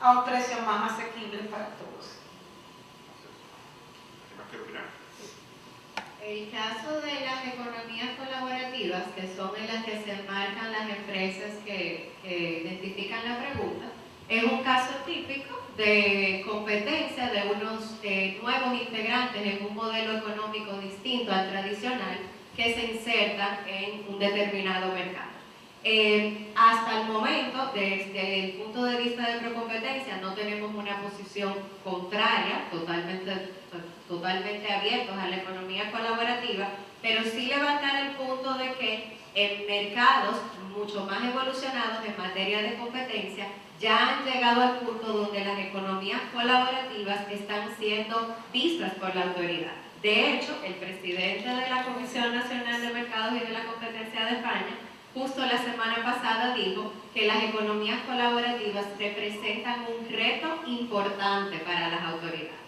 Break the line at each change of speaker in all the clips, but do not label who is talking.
a un precio más asequible para todos.
¿Qué opinar?
El caso de las economías colaborativas, que son en las que se enmarcan las empresas que identifican la pregunta, es un caso típico de competencia de unos nuevos integrantes en un modelo económico distinto al tradicional que se insertan en un determinado mercado. Hasta el momento, desde el punto de vista de procompetencia, no tenemos una posición contraria, totalmente abiertos a la economía colaborativa, pero sí levantar el punto de que en mercados mucho más evolucionados en materia de competencia ya han llegado al punto donde las economías colaborativas están siendo vistas por la autoridad. De hecho, el presidente de la Comisión Nacional de Mercados y de la Competencia de España justo la semana pasada dijo que las economías colaborativas representan un reto importante para las autoridades.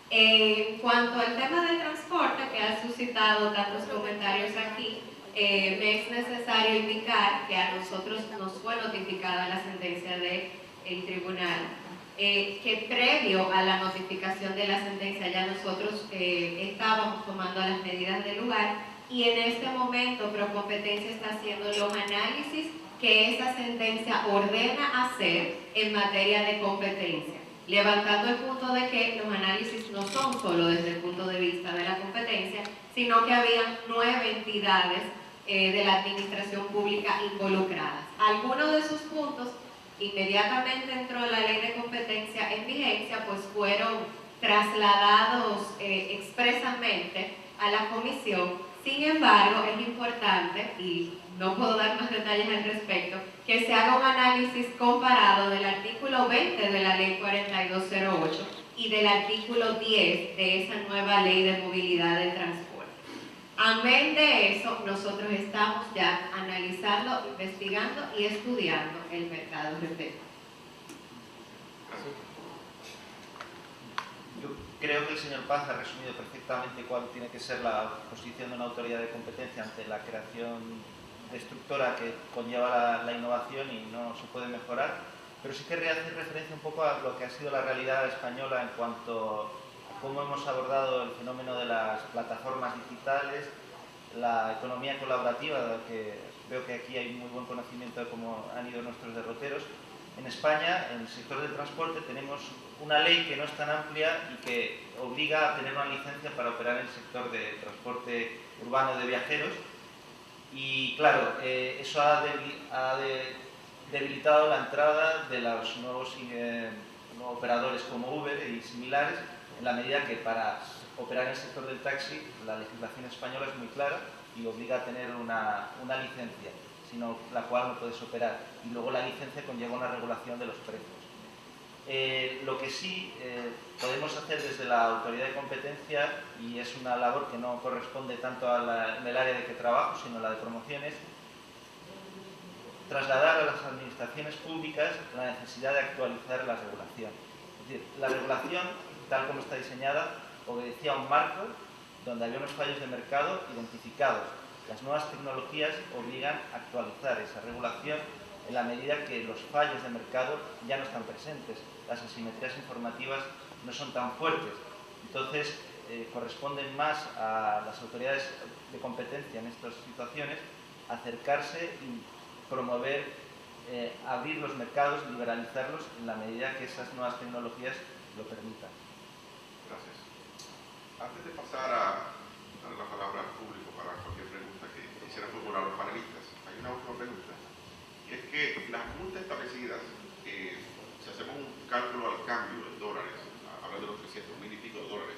En cuanto al tema del transporte, que ha suscitado tantos comentarios aquí, me es necesario indicar que a nosotros nos fue notificada la sentencia del tribunal, que previo a la notificación de la sentencia ya nosotros estábamos tomando las medidas del lugar, y en este momento Procompetencia está haciendo los análisis que esa sentencia ordena hacer en materia de competencia, levantando el punto de que los análisis no son solo desde el punto de vista de la competencia, sino que había 9 entidades de la administración pública involucradas. Algunos de sus puntos, inmediatamente entró la ley de competencia en vigencia, pues fueron trasladados expresamente a la comisión. Sin embargo, es importante, y no puedo dar más detalles al respecto, que se haga un análisis comparado del artículo 20 de la ley 4208 y del artículo 10 de esa nueva ley de movilidad del transporte. Amén de eso, nosotros estamos ya analizando, investigando y estudiando el mercado respecto.
Yo creo que el señor Paz ha resumido perfectamente cuál tiene que ser la posición de una autoridad de competencia ante la creación destructora que conlleva la innovación y no se puede mejorar, pero sí querría hacer referencia un poco a lo que ha sido la realidad española en cuanto a cómo hemos abordado el fenómeno de las plataformas digitales, la economía colaborativa, que veo que aquí hay muy buen conocimiento de cómo han ido nuestros derroteros. En España, en el sector del transporte, tenemos una ley que no es tan amplia y que obliga a tener una licencia para operar en el sector de transporte urbano de viajeros. Y claro, eso ha debilitado la entrada de los nuevos operadores como Uber y similares, en la medida que para operar en el sector del taxi la legislación española es muy clara y obliga a tener una licencia, sino la cual no puedes operar. Y luego la licencia conlleva una regulación de los precios. Lo que sí podemos hacer desde la autoridad de competencia, y es una labor que no corresponde tanto en el área de que trabajo, sino la de promociones, trasladar a las administraciones públicas la necesidad de actualizar la regulación. Es decir, la regulación, tal como está diseñada, obedecía a un marco donde había unos fallos de mercado identificados. Las nuevas tecnologías obligan a actualizar esa regulación en la medida que los fallos de mercado ya no están presentes, las asimetrías informativas no son tan fuertes. Entonces, corresponden más a las autoridades de competencia en estas situaciones acercarse y promover, abrir los mercados, liberalizarlos en la medida que esas nuevas tecnologías lo permitan.
Gracias. Antes de pasar a dar la palabra al público para cualquier pregunta que quisiera formular a los panelistas, hay una última pregunta. Y es que las multas establecidas, si hacemos un cálculo al cambio en dólares, habla de los 300.000 y pico de dólares,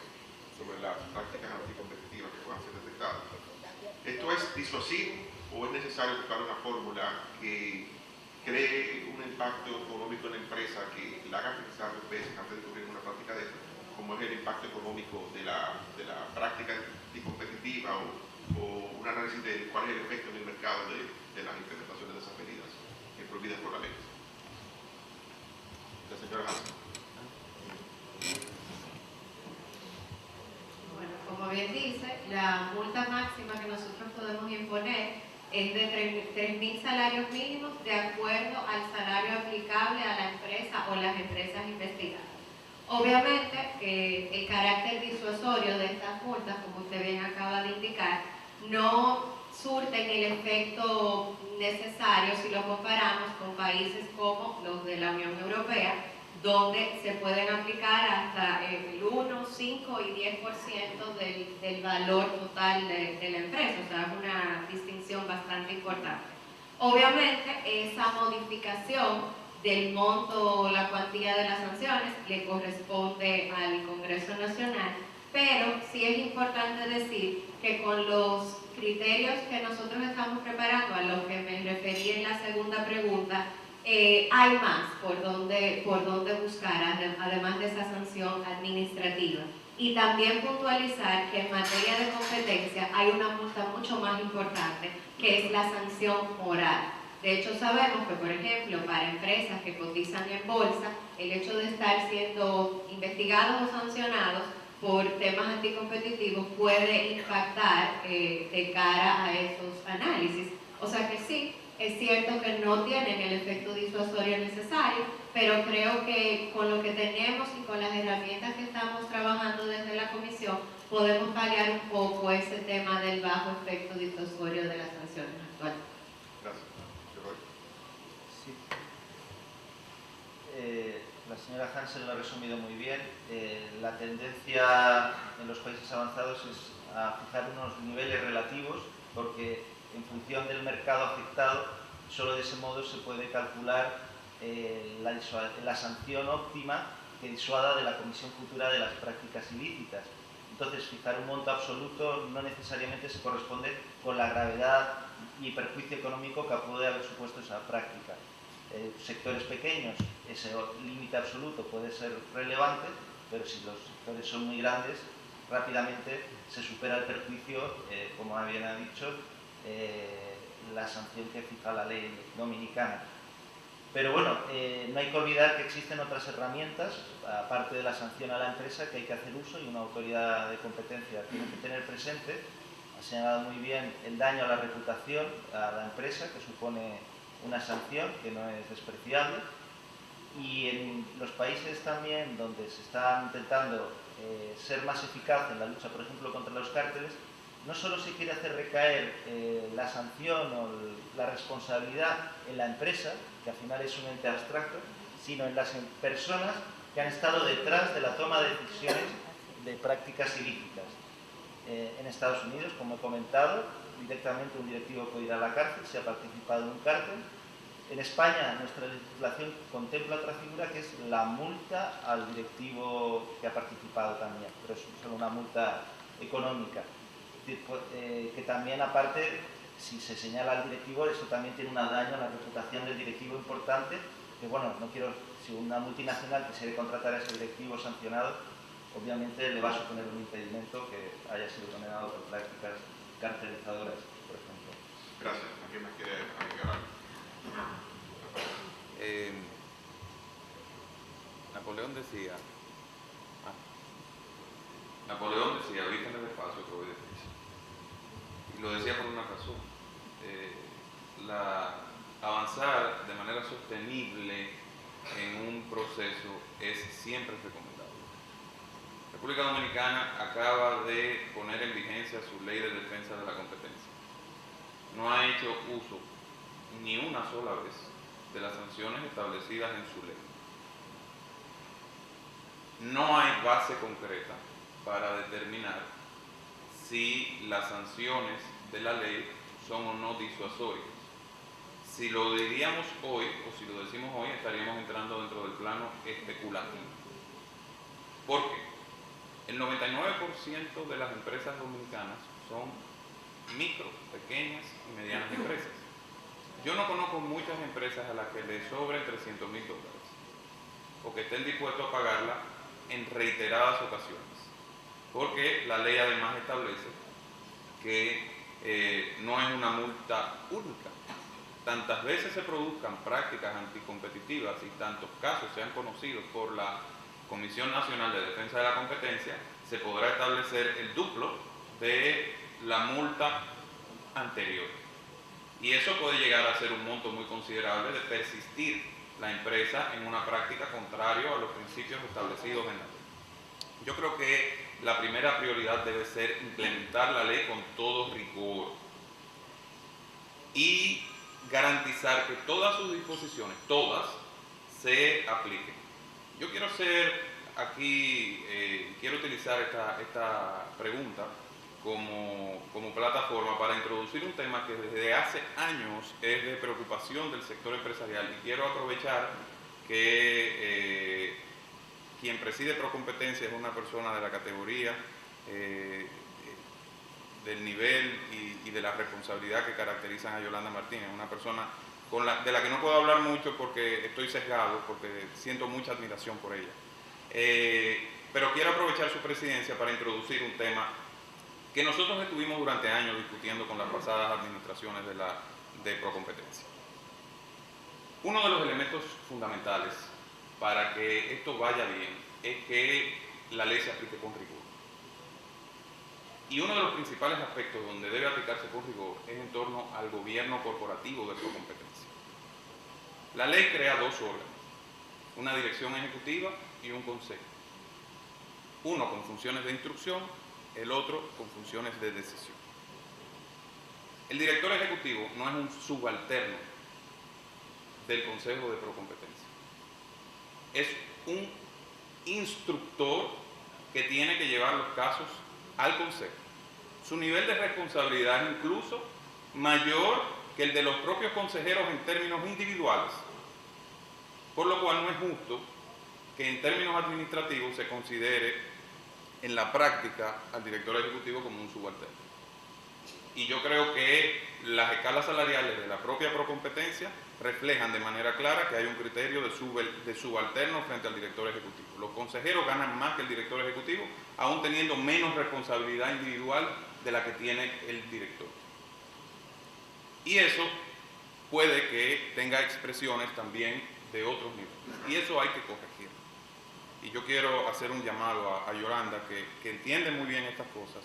sobre las prácticas anticompetitivas que puedan ser detectadas. ¿Esto es disuasivo o es necesario buscar una fórmula que cree un impacto económico en la empresa que la haga pensar dos veces antes de ocurrir una práctica de esta, como es el impacto económico de la práctica anticompetitiva o un análisis de cuál es el efecto en el mercado de las implementaciones de esas medidas prohibidas por la ley? La señora Hansen.
Bueno, como bien dice, la multa máxima que nosotros podemos imponer es de 3.000 salarios mínimos de acuerdo al salario aplicable a la empresa o las empresas investigadas. Obviamente, el carácter disuasorio de estas multas, como usted bien acaba de indicar, no surten el efecto necesario si lo comparamos con países como los de la Unión Europea, donde se pueden aplicar hasta el 1, 5 y 10% del valor total de la empresa, o sea, es una distinción bastante importante. Obviamente, esa modificación del monto o la cuantía de las sanciones le corresponde al Congreso Nacional, pero sí es importante decir que con los criterios que nosotros estamos preparando, a los que me referí en la segunda pregunta, hay más por donde buscar, además de esa sanción administrativa. Y también puntualizar que en materia de competencia hay una multa mucho más importante, que es la sanción moral. De hecho, sabemos que, por ejemplo, para empresas que cotizan en bolsa, el hecho de estar siendo investigados o sancionados por temas anticompetitivos puede impactar de cara a esos análisis. O sea que sí, es cierto que no tienen el efecto disuasorio necesario, pero creo que con lo que tenemos y con las herramientas que estamos trabajando desde la comisión, podemos paliar un poco ese tema del bajo efecto disuasorio de las sanciones actuales.
Gracias.
Sí. La señora Hansen lo ha resumido muy bien. La tendencia en los países avanzados es a fijar unos niveles relativos, porque en función del mercado afectado, solo de ese modo se puede calcular la sanción óptima que disuada de la comisión futura de las prácticas ilícitas. Entonces, fijar un monto absoluto no necesariamente se corresponde con la gravedad y perjuicio económico que puede haber supuesto esa práctica. Sectores pequeños, ese límite absoluto puede ser relevante, pero si los sectores son muy grandes, rápidamente se supera el perjuicio, como bien ha dicho, la sanción que fija la ley dominicana. Pero bueno, no hay que olvidar que existen otras herramientas, aparte de la sanción a la empresa, que hay que hacer uso, y una autoridad de competencia tiene que tener presente. Ha señalado muy bien el daño a la reputación a la empresa, que supone una sanción que no es despreciable. Y en los países también donde se está intentando ser más eficaz en la lucha, por ejemplo, contra los cárteles, no solo se quiere hacer recaer la sanción o la responsabilidad en la empresa, que al final es un ente abstracto, sino en las personas que han estado detrás de la toma de decisiones de prácticas ilícitas. En Estados Unidos, como he comentado, directamente un directivo puede ir a la cárcel si ha participado en un cártel. En España, nuestra legislación contempla otra figura, que es la multa al directivo que ha participado también, pero es solo una multa económica. Que también, aparte, si se señala al directivo, eso también tiene un daño a la reputación del directivo importante, que bueno, no quiero, si una multinacional quisiera contratar a ese directivo sancionado, obviamente le va a suponer un impedimento que haya sido condenado por prácticas cartelizadoras, por ejemplo.
Gracias. ¿Alguien más quiere agregar algo?
Napoleón decía, ahorita en el espacio que voy deprisa. Y lo decía por una razón. Avanzar de manera sostenible en un proceso es siempre recomendable. República Dominicana acaba de poner en vigencia su ley de defensa de la competencia. No ha hecho uso ni una sola vez de las sanciones establecidas en su ley. No hay base concreta para determinar si las sanciones de la ley son o no disuasorias. Si lo diríamos hoy, o si lo decimos hoy, estaríamos entrando dentro del plano especulativo. ¿Por qué? El 99% de las empresas dominicanas son micro, pequeñas y medianas empresas. Yo no conozco muchas empresas a las que les sobren $300,000 o que estén dispuestos a pagarla en reiteradas ocasiones, porque la ley además establece que no es una multa única. Tantas veces se produzcan prácticas anticompetitivas y tantos casos sean conocidos por la Comisión Nacional de Defensa de la Competencia, se podrá establecer el duplo de la multa anterior. Y eso puede llegar a ser un monto muy considerable de persistir la empresa en una práctica contraria a los principios establecidos en la ley. Yo creo que la primera prioridad debe ser implementar la ley con todo rigor y garantizar que todas sus disposiciones, todas, se apliquen. Yo quiero quiero utilizar esta pregunta como plataforma para introducir un tema que desde hace años es de preocupación del sector empresarial, y quiero aprovechar que quien preside Procompetencia es una persona de la categoría, del nivel y de la responsabilidad que caracterizan a Yolanda Martínez, una persona de la que no puedo hablar mucho porque estoy sesgado, porque siento mucha admiración por ella. Pero quiero aprovechar su presidencia para introducir un tema que nosotros estuvimos durante años discutiendo con las pasadas administraciones de Procompetencia. Uno de los elementos fundamentales para que esto vaya bien es que la ley se aplique con rigor. Y uno de los principales aspectos donde debe aplicarse con rigor es en torno al gobierno corporativo de Procompetencia. La ley crea dos órganos, una dirección ejecutiva y un consejo. Uno con funciones de instrucción, el otro con funciones de decisión. El director ejecutivo no es un subalterno del Consejo de Procompetencia. Es un instructor que tiene que llevar los casos al Consejo. Su nivel de responsabilidad es incluso mayor que el de los propios consejeros en términos individuales, por lo cual no es justo que en términos administrativos se considere en la práctica al director ejecutivo como un subalterno. Y yo creo que las escalas salariales de la propia Procompetencia reflejan de manera clara que hay un criterio de subalterno frente al director ejecutivo. Los consejeros ganan más que el director ejecutivo, aún teniendo menos responsabilidad individual de la que tiene el director. Y eso puede que tenga expresiones también de otros niveles. Y eso hay que corregir. Y yo quiero hacer un llamado a Yolanda, que entiende muy bien estas cosas,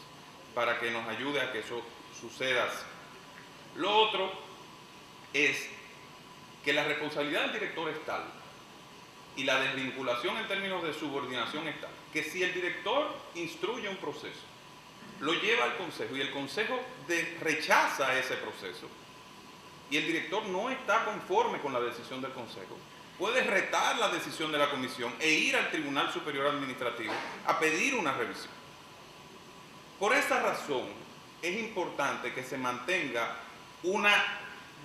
para que nos ayude a que eso suceda así. Lo otro es que la responsabilidad del director es tal, y la desvinculación en términos de subordinación es tal, que si el director instruye un proceso, lo lleva al consejo y el consejo rechaza ese proceso, y el director no está conforme con la decisión del consejo, puede retar la decisión de la comisión e ir al Tribunal Superior Administrativo a pedir una revisión. Por esa razón es importante que se mantenga una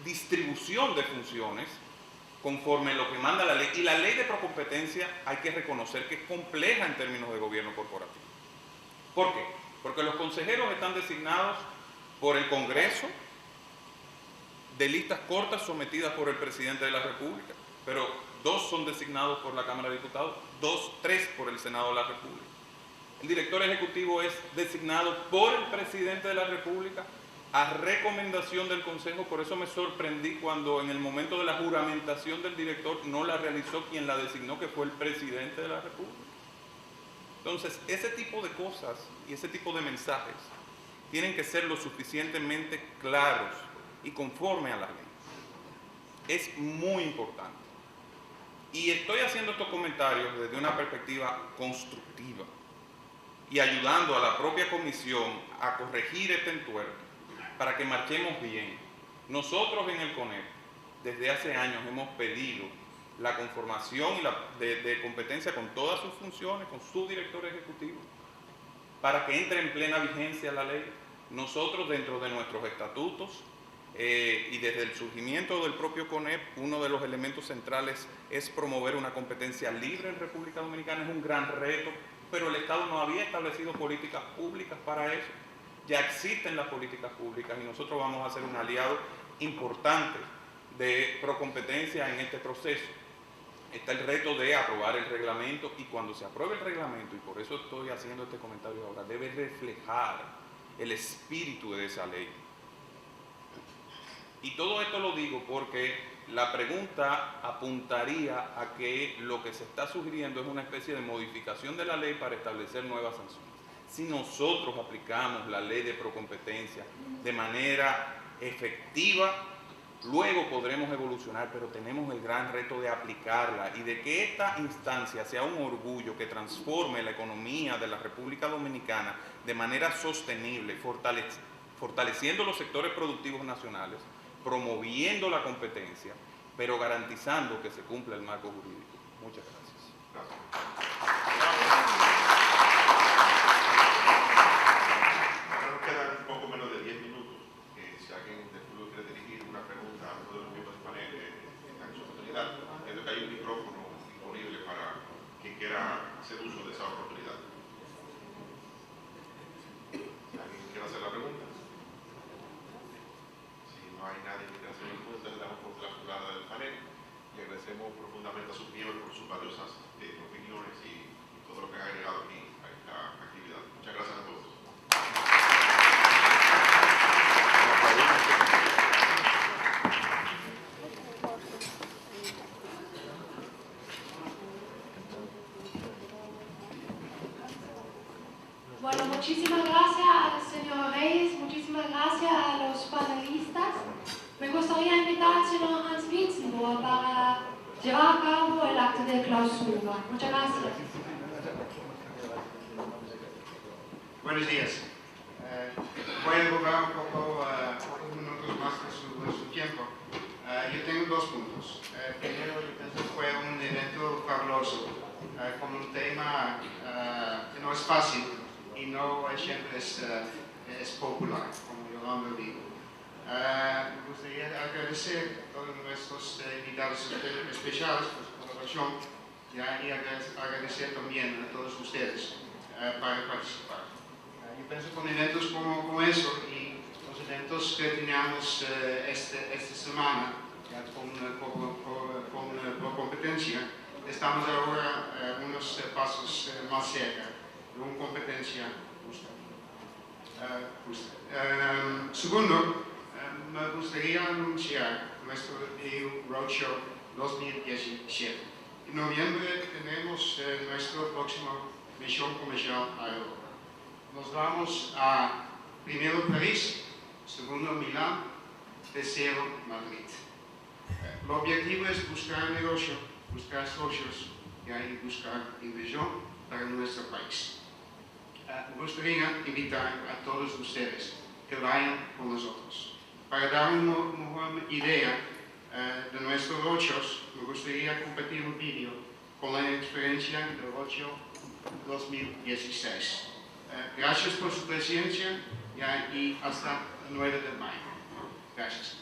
distribución de funciones conforme lo que manda la ley. Y la ley de Procompetencia hay que reconocer que es compleja en términos de gobierno corporativo. ¿Por qué? Porque los consejeros están designados por el Congreso de listas cortas sometidas por el presidente de la República, pero 2 son designados por la Cámara de Diputados, 3 por el Senado de la República. El director ejecutivo es designado por el presidente de la República a recomendación del Consejo. Por eso me sorprendí cuando en el momento de la juramentación del director no la realizó quien la designó, que fue el presidente de la República. Entonces, ese tipo de cosas y ese tipo de mensajes tienen que ser lo suficientemente claros y conforme a la ley. Es muy importante. Y estoy haciendo estos comentarios desde una perspectiva constructiva y ayudando a la propia comisión a corregir este entuerto para que marchemos bien. Nosotros en el CONEP desde hace años hemos pedido la conformación de competencia con todas sus funciones, con su director ejecutivo, para que entre en plena vigencia la ley. Nosotros dentro de nuestros estatutos y desde el surgimiento del propio CONEP, uno de los elementos centrales es promover una competencia libre en República Dominicana. Es un gran reto, pero el Estado no había establecido políticas públicas para eso. Ya existen las políticas públicas y nosotros vamos a ser un aliado importante de Procompetencia en este proceso. Está el reto de aprobar el reglamento, y cuando se apruebe el reglamento, y por eso estoy haciendo este comentario ahora, debe reflejar el espíritu de esa ley. Y todo esto lo digo porque la pregunta apuntaría a que lo que se está sugiriendo es una especie de modificación de la ley para establecer nuevas sanciones. Si nosotros aplicamos la ley de Procompetencia de manera efectiva Luego podremos evolucionar, pero tenemos el gran reto de aplicarla y de que esta instancia sea un orgullo que transforme la economía de la República Dominicana de manera sostenible, fortaleciendo los sectores productivos nacionales, promoviendo la competencia, pero garantizando que se cumpla el marco jurídico. Muchas gracias.
Ahora nos quedan un poco menos de 10 minutos. Si alguien del público quiere dirigir una pregunta a uno de los miembros del panel, está en su oportunidad. Entiendo que hay un micrófono disponible para quien quiera hacer uso de esa oportunidad. ¿Alguien quiere hacer la pregunta? Si no hay nadie que quiera hacer la pregunta, le damos por la jugada del panel. Le agradecemos profundamente a sus miembros por sus valiosas opiniones y todo lo que han agregado aquí a esta actividad. Muchas gracias a todos.
Bueno, muchísimas gracias al señor Reyes, muchísimas gracias a los panelistas. Me gustaría invitar al señor Hans Witzenburg para llevar a cabo el acto de clausura. Muchas gracias.
Buenos días. Voy a robar un poco, unos minutos más de su tiempo. Yo tengo dos puntos. Primero, yo pienso que fue un evento fabuloso, con un tema que no es fácil y no siempre es popular, como Yolanda dijo. Me gustaría agradecer a todos nuestros invitados especiales por su colaboración y agradecer también a todos ustedes para participar. Yo pienso que con eventos como eso y los eventos que teníamos esta semana por competencia, estamos ahora unos pasos más cerca de una competencia justa. Segundo, me gustaría anunciar nuestro Roadshow 2017. En noviembre tenemos nuestra próxima misión comercial a Europa. Nos vamos a primero París, segundo Milán, tercero Madrid. El objetivo es buscar negocio, buscar socios y ahí buscar inversión para nuestro país. Me gustaría invitar a todos ustedes que vayan con nosotros. Para dar una mejor idea de nuestros roadshows, me gustaría compartir un vídeo con la experiencia del roadshow 2016. Gracias por su paciencia y hasta el 9 de mayo. Gracias.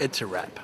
it's a wrap.